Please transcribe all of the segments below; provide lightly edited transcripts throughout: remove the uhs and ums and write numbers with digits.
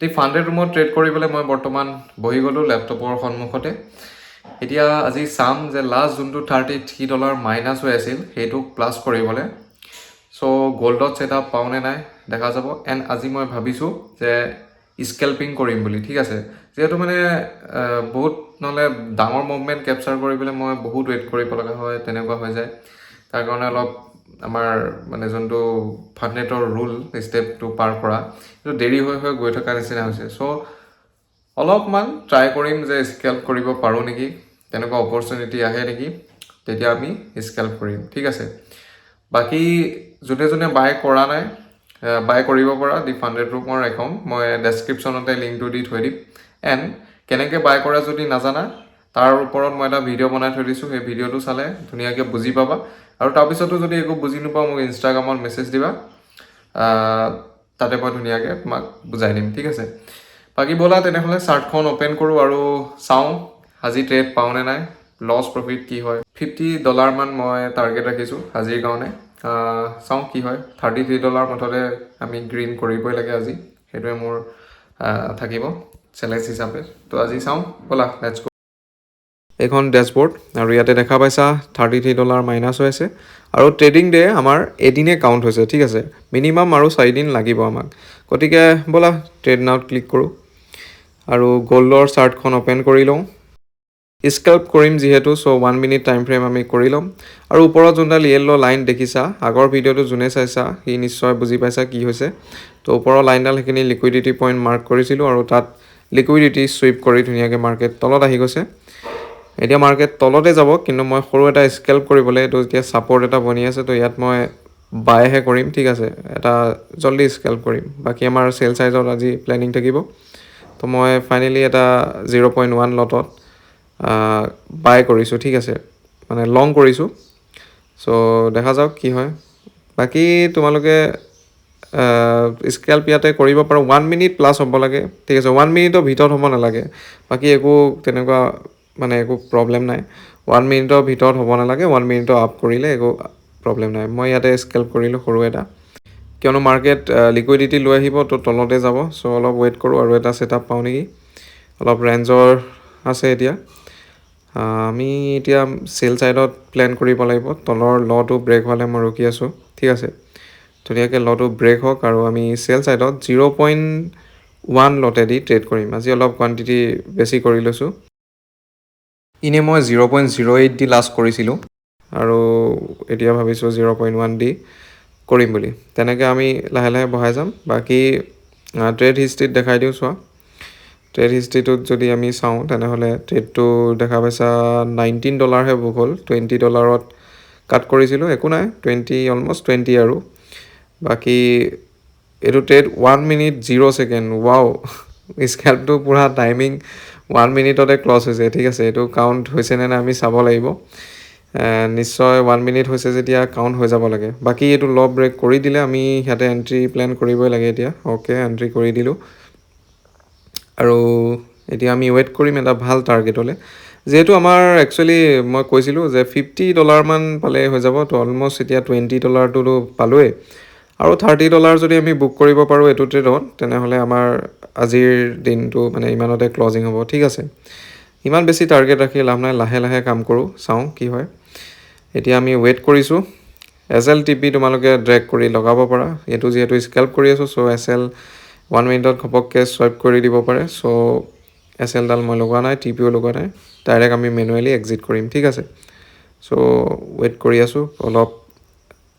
এই ফাণ্ডেড ৰুমত ট্ৰেড কৰিবলৈ মই বৰ্তমান বহি গ'লোঁ লেপটপৰ সন্মুখতে। এতিয়া আজি চাম যে লাষ্ট যোনটো $33 মাইনাছ হৈ আছিল সেইটোক প্লাছ কৰিবলৈ। চ' গ'ল্ডত ছেটআপ পাওঁনে নাই দেখা যাব। এণ্ড আজি মই ভাবিছোঁ যে স্কেল্পিং কৰিম বুলি, ঠিক আছে। যিহেতু মানে বহুত নহ'লে ডাঙৰ মুভমেণ্ট কেপচাৰ কৰিবলৈ মই বহুত ৱেইট কৰিব লগা হয়, তেনেকুৱা হৈ যায়। তাৰ কাৰণে অলপ আমাৰ মানে যোনটো ফাণ্ডেডৰ ৰুল ষ্টেপটো পাৰ কৰা সেইটো দেৰি হৈ গৈ থকা নিচিনা হৈছে। চ' অলপমান ট্ৰাই কৰিম যে স্কেল্প কৰিব পাৰোঁ নেকি, তেনেকুৱা অপৰচুনিটি আহে নেকি, তেতিয়া আমি স্কেল্প কৰিম, ঠিক আছে। বাকী যোনে যোনে বাই কৰা নাই, বাই কৰিব পৰা দি ফাণ্ডেড ৰুমৰ একাউণ্ট মই ডেছক্ৰিপশ্যনতে লিংকটো দি থৈ দিম। এণ্ড কেনেকৈ বাই কৰা যদি নাজানা তাৰ ওপৰত মই এটা ভিডিঅ' বনাই থৈ দিছোঁ, সেই ভিডিঅ'টো চালে ধুনীয়াকৈ বুজি পাবা। আৰু তাৰপিছতো যদি একো বুজি নোপোৱা মোক ইনষ্টাগ্ৰামত মেছেজ দিবা, তাতে মই ধুনীয়াকৈ তোমাক বুজাই দিম, ঠিক আছে। বাকী ব'লা তেনেহ'লে চাৰ্টখন অ'পেন কৰোঁ আৰু চাওঁ আজি ট্ৰেড পাওঁনে নাই, লছ প্ৰফিট কি হয়। $50 মান মই টাৰ্গেট ৰাখিছোঁ আজিৰ কাৰণে। চাওঁ কি হয়। $33 মুঠতে আমি গ্ৰীণ কৰিবই লাগে আজি, সেইটোৱে মোৰ থাকিব চেলেঞ্জ হিচাপে। তো আজি চাওঁ ব'লা, লেটছ গো। এইখন ডেছবৰ্ড আৰু ইয়াতে দেখা পাইছা $33 মাইনাছ হৈ আছে। আৰু ট্ৰেডিং ডে আমাৰ এদিনে কাউণ্ট হৈছে, ঠিক আছে। মিনিমাম আৰু 4 দিন লাগিব আমাক। গতিকে ব'লা ট্ৰেড নাওত ক্লিক কৰোঁ আৰু গ'ল্ডৰ চাৰ্টখন অ'পেন কৰি লওঁ। স্কেল্প কৰিম যিহেতু, চ' 1 মিনিট টাইম ফ্ৰেম আমি কৰি ল'ম। আৰু ওপৰত যোনডাল য়েল্ল' লাইন দেখিছা, আগৰ ভিডিঅ'টো যোনে চাইছা সি নিশ্চয় বুজি পাইছা কি হৈছে। তো ওপৰৰ লাইনডাল সেইখিনি লিকুইডিটি পইণ্ট মাৰ্ক কৰিছিলোঁ আৰু তাত লিকুইডিটি চুইপ কৰি ধুনীয়াকৈ মাৰ্কেট তলত আহি গৈছে। এতিয়া মাৰ্কেট তলতে যাব, কিন্তু মই সৰু এটা স্কেল্প কৰিবলৈ এইটো এতিয়া ছাপৰ্ট এটা বনি আছে, তো ইয়াত মই বাইহে কৰিম, ঠিক আছে। এটা জল্দি স্কেল্প কৰিম। বাকী আমাৰ চেল চাইজত আজি প্লেনিং থাকিব। তো মই ফাইনেলি এটা 0.1 লটত বাই কৰিছোঁ, ঠিক আছে, মানে লং কৰিছোঁ। চ' দেখা যাওক কি হয়। বাকী তোমালোকে স্কেল্প ইয়াতে কৰিব পাৰোঁ। 1 মিনিট প্লাছ হ'ব লাগে, ঠিক আছে। 1 মিনিটৰ ভিতৰত হ'ব নালাগে। বাকী একো তেনেকুৱা মানে একো প্ৰব্লেম নাই। 1 মিনিটৰ ভিতৰত হ'ব নালাগে, 1 মিনিটৰ আপ কৰিলে একো প্ৰব্লেম নাই। মই ইয়াতে স্কেল্প কৰিলোঁ সৰু এটা, কিয়নো মাৰ্কেট লিকুইডিটি লৈ আহিব, তো তলতে যাব। চ' অলপ ৱেইট কৰোঁ আৰু এটা ছেটআপ পাওঁ নেকি। অলপ ৰেঞ্জৰ আছে এতিয়া। আমি এতিয়া চেল ছাইডত প্লেন কৰিব লাগিব। তলৰ লটো ব্ৰেক হ'লে মই ৰখি আছোঁ, ঠিক আছে। ধুনীয়াকৈ লটো ব্ৰেক হওক আৰু আমি চেল ছাইডত 0.1 লটেদি ট্ৰেড কৰিম। আজি অলপ কোৱান্টিটি বেছি কৰি লৈছোঁ। এনেই মই 0.08 দি লাষ্ট কৰিছিলোঁ আৰু এতিয়া ভাবিছোঁ 0.1 দি কৰিম বুলি। তেনেকৈ আমি লাহে লাহে বঢ়াই যাম। বাকী ট্ৰেড হিষ্ট্ৰীত দেখাই দিওঁ চোৱা। ট্ৰেড হিষ্ট্ৰীটোত যদি আমি চাওঁ তেনেহ'লে ট্ৰেডটো দেখা পাইছা $19হে বুক হ'ল। $20 কাট কৰিছিলোঁ, একো নাই, অলমষ্ট 20 আৰু। বাকী এইটো ট্ৰেড 1 মিনিট 0 ছেকেণ্ড। ৱাও, স্কেল্পটো পূৰা টাইমিং 1 মিনিটতে ক্লজ হৈছে, ঠিক আছে। এইটো কাউণ্ট হৈছেনে নাই আমি চাব লাগিব। নিশ্চয় 1 মিনিট হৈছে যেতিয়া কাউণ্ট হৈ যাব লাগে। বাকী এইটো ল ব্ৰেক কৰি দিলে আমি ইয়াতে এণ্ট্ৰি প্লেন কৰিবই লাগে এতিয়া। অ'কে, এণ্ট্ৰি কৰি দিলোঁ। আৰু এতিয়া আমি ৱেইট কৰিম এটা ভাল টাৰ্গেটলৈ। যিহেতু আমাৰ একচুৱেলি মই কৈছিলোঁ যে $50 মান পালে হৈ যাব, তো অলমষ্ট এতিয়া $20টোতো পালোৱেই। আৰু $30 যদি আমি বুক কৰিব পাৰোঁ এইটো ট্ৰেডত, তেনেহ'লে আমাৰ আজিৰ দিনটো মানে ইমানতে ক্লজিং হ'ব, ঠিক আছে। ইমান বেছি টাৰ্গেট ৰাখি লাভ নাই, লাহে লাহে কাম কৰোঁ, চাওঁ কি হয়। এতিয়া আমি ৱেইট কৰিছোঁ। SLTP তোমালোকে ড্ৰেগ কৰি লগাব পাৰা। এইটো যিহেতু স্কেল্প কৰি আছোঁ, চ' SL 1 মিনিটত ঘপককৈ চুৱাইপ কৰি দিব পাৰে। চ' SLডাল মই লগোৱা নাই, TPও লগোৱা নাই, ডাইৰেক্ট আমি মেনুৱেলি এক্সিট কৰিম, ঠিক আছে। চ' ৱেইট কৰি আছোঁ। অলপ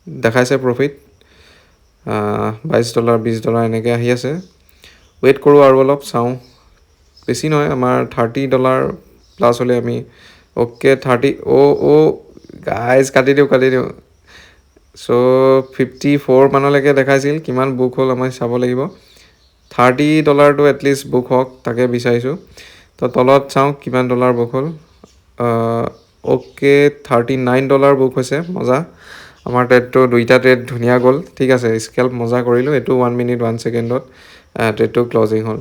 দেখাইছে প্ৰফিট $22 $20 এনেকৈ আহি আছে। ৱেইট কৰোঁ আৰু অলপ চাওঁ। বেছি নহয়, আমাৰ $30 প্লাছ হ'লে আমি অ'কে 30 গাইজ কাটি দিওঁ। চ' 54 মানলৈকে দেখাইছিল, কিমান বুক হ'ল আমি চাব লাগিব। $30টো এটলিষ্ট বুক হওক, তাকে বিচাৰিছোঁ। তো তলত চাওঁ কিমান ডলাৰ বুক হ'ল। অ'কে $39 বুক হৈছে, মজা। আমাৰ ট্ৰেডটো দুইটা ট্ৰেড ধুনীয়া গ'ল, ঠিক আছে। স্কেল্প মজা কৰিলোঁ। এইটো 1 মিনিট 1 ছেকেণ্ডত ট্ৰেডটো ক্লজিং হ'ল।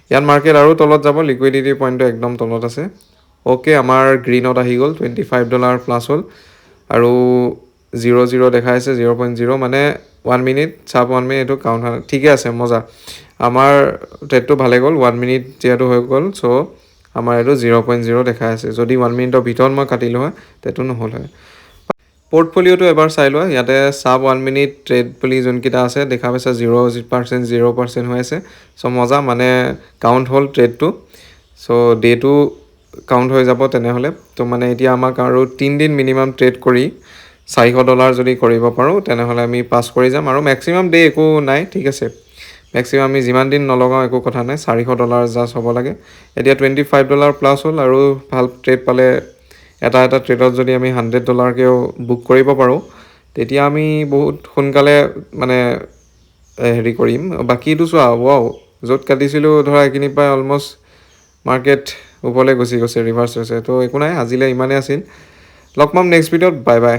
ইয়াত মাৰ্কেট আৰু তলত যাব, লিকুইডিটি পইণ্টটো একদম তলত আছে। অ'কে, আমাৰ গ্ৰীণত আহি গ'ল, $25 প্লাছ হ'ল। আৰু 0.0 দেখাইছে, 0.0 মানে 1 মিনিট 1 মিনিট এইটো কাউণ্ট হয়, ঠিকে আছে, মজা। আমাৰ ট্ৰেডটো ভালে গ'ল 1 মিনিট যিহেতু হৈ গ'ল চ' আমাৰ এইটো 0.0 দেখাই আছে যদি 1 মিনিটৰ ভিতৰত মই কাটিলোঁ হয় তেতিয়াতো নহ'ল হয় পৰ্টফলিঅ'টো এবাৰ চাই লোৱা ইয়াতে চাব 1 মিনিট ট্ৰেড বুলি যোনকেইটা আছে দেখা পাইছা 0% হৈ আছে চ' মজা মানে কাউণ্ট হ'ল ট্ৰেডটো চ' ডেটো কাউণ্ট হৈ যাব তেনেহ'লে তো মানে এতিয়া আমাক আৰু 3 দিন মিনিমাম ট্ৰেড কৰি $400 যদি কৰিব পাৰোঁ তেনেহ'লে আমি পাছ কৰি যাম আৰু মেক্সিমাম ডে একো নাই ঠিক আছে মেক্সিমাম আমি যিমান দিন নলগাওঁ একো কথা নাই $400 জাষ্ট হ'ব লাগে এতিয়া $25 প্লাছ হ'ল আৰু ভাল ট্ৰেড পালে এটা ট্ৰেডত যদি আমি $100কেও বুক কৰিব পাৰোঁ তেতিয়া আমি বহুত সোনকালে মানে হেৰি কৰিম বাকীটো চোৱা ৱাও য'ত কাটিছিলোঁ ধৰা এইখিনি পাই অলমষ্ট মাৰ্কেট ওপৰলৈ গুচি গৈছে ৰিভাৰ্চ হৈছে তো একো নাই আজিলৈ ইমানেই আছিল লগ পাম নেক্সট ভিডিঅ'ত বাই বাই